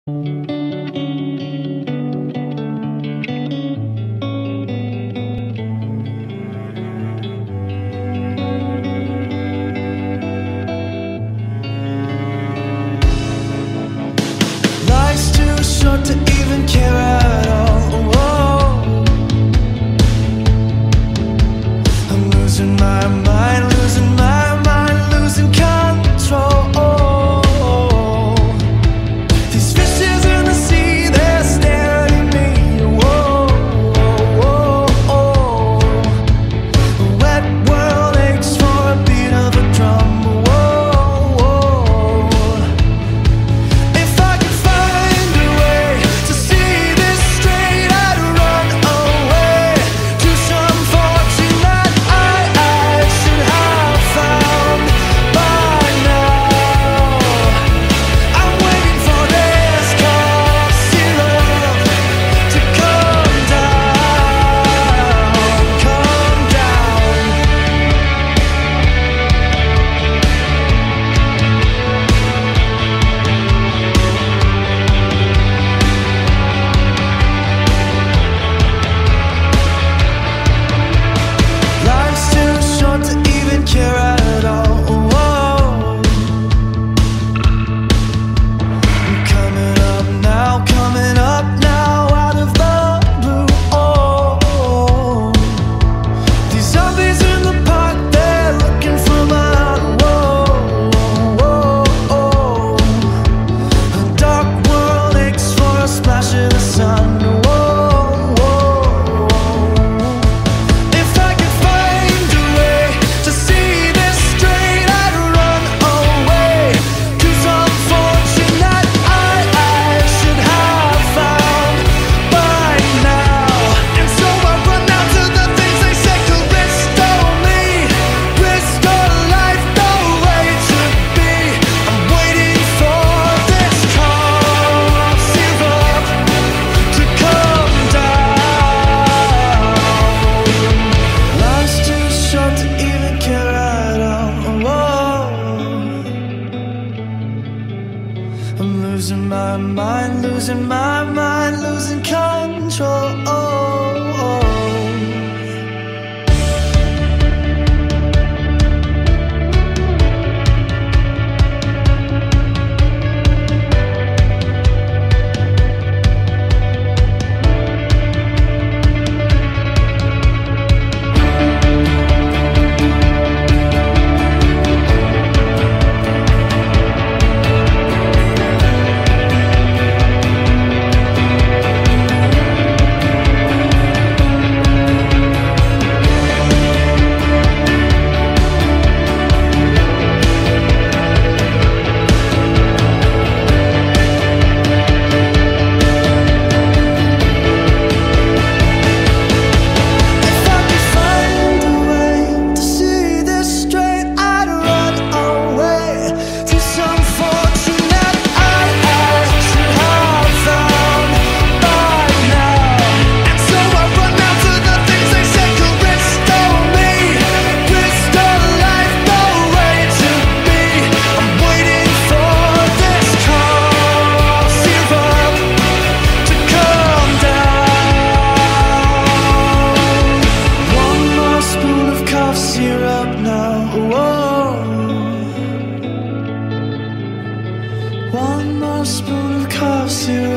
Life's too short to even care at all. Whoa. I'm losing my mind, losing my mind, losing control. These fishes in the sea, they're staring at me. Whoa, whoa, whoa. The wet world aches for a beat of a drum. I'm losing my mind, losing my mind, losing control. One more spoon of cough syrup.